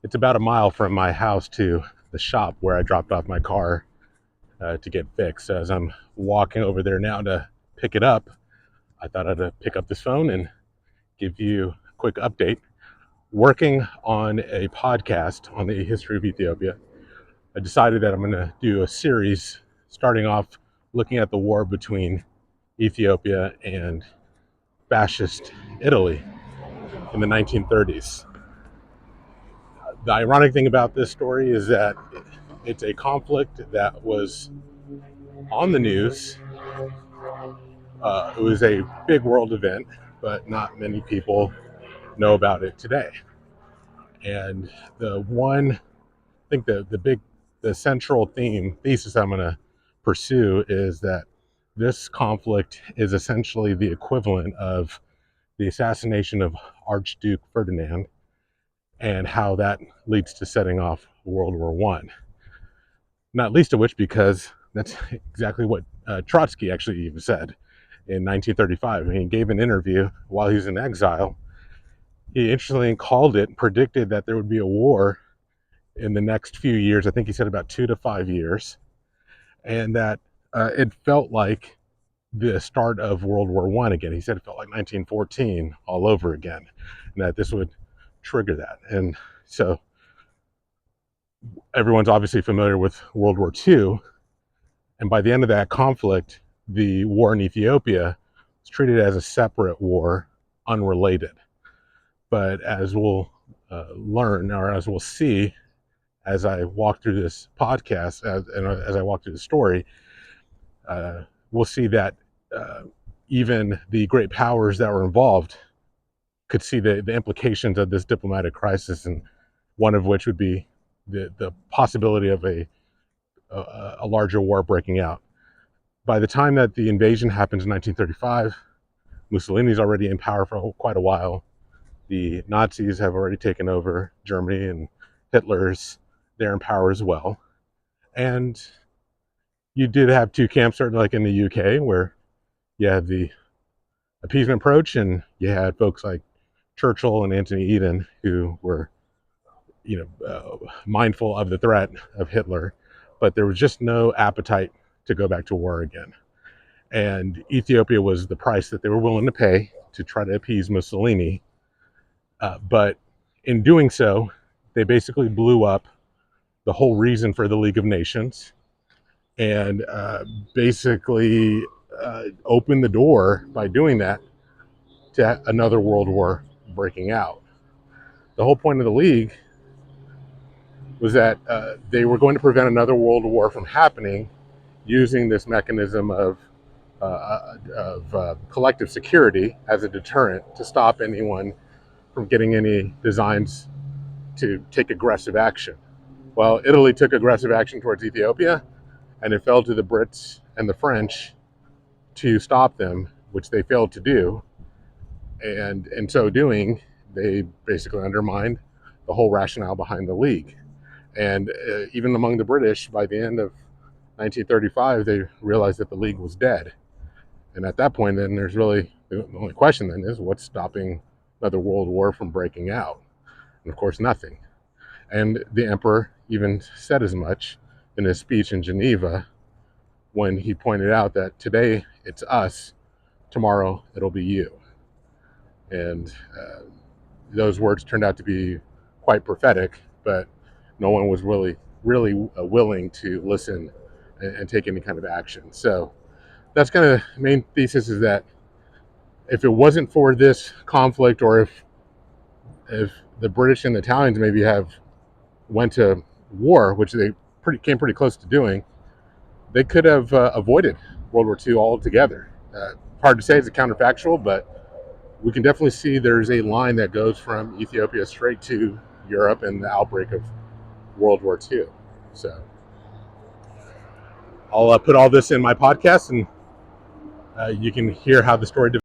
It's about a mile from my house to the shop where I dropped off my car to get fixed. As I'm walking over there now to pick it up, I thought I'd pick up this phone and give you a quick update. Working on a podcast on the history of Ethiopia, I decided that I'm going to do a series starting off looking at the war between Ethiopia and Fascist Italy in the 1930s. The ironic thing about this story is that it's a conflict that was on the news. It was a big world event, but not many people know about it today. And I think the central thesis I'm going to pursue is that this conflict is essentially the equivalent of the assassination of Archduke Ferdinand and how that leads to setting off World War One. Not least of which because that's exactly what Trotsky actually even said in 1935. He gave an interview while he was in exile. He interestingly predicted that there would be a war in the next few years. I think he said about 2 to 5 years, and that it felt like the start of World War One again. He said it felt like 1914 all over again, and that this would trigger that. And so everyone's obviously familiar with World War II, and by the end of that conflict, the war in Ethiopia was treated as a separate war, unrelated. But as we'll learn, or as we'll see, as I walk through this podcast, and as I walk through the story, we'll see that even the great powers that were involved could see the implications of this diplomatic crisis, and one of which would be the possibility of a larger war breaking out. By the time that the invasion happens in 1935, Mussolini's already in power for quite a while. The Nazis have already taken over Germany, and they're in power as well. And you did have two camps, certainly like in the UK, where you had the appeasement approach, and you had folks like Churchill and Anthony Eden who were, mindful of the threat of Hitler, but there was just no appetite to go back to war again. And Ethiopia was the price that they were willing to pay to try to appease Mussolini. But in doing so, they basically blew up the whole reason for the League of Nations, and basically opened the door by doing that to another world war breaking out. The whole point of the League was that they were going to prevent another world war from happening using this mechanism of collective security as a deterrent to stop anyone from getting any designs to take aggressive action. Well, Italy took aggressive action towards Ethiopia, and it fell to the Brits and the French to stop them, which they failed to do. And in so doing, they basically undermined the whole rationale behind the League. And even among the British, by the end of 1935, they realized that the League was dead. And at that point, then there's really the only question then is what's stopping another world war from breaking out? And of course, nothing. And the emperor even said as much in his speech in Geneva when he pointed out that today it's us, tomorrow it'll be you. And those words turned out to be quite prophetic, but no one was really willing to listen and take any kind of action. So that's kind of the main thesis, is that if it wasn't for this conflict, or if the British and the Italians maybe went to war, which they came pretty close to doing, they could have avoided World War II altogether. Hard to say, it's a counterfactual, but we can definitely see there's a line that goes from Ethiopia straight to Europe and the outbreak of World War II. So I'll put all this in my podcast, and you can hear how the story develops.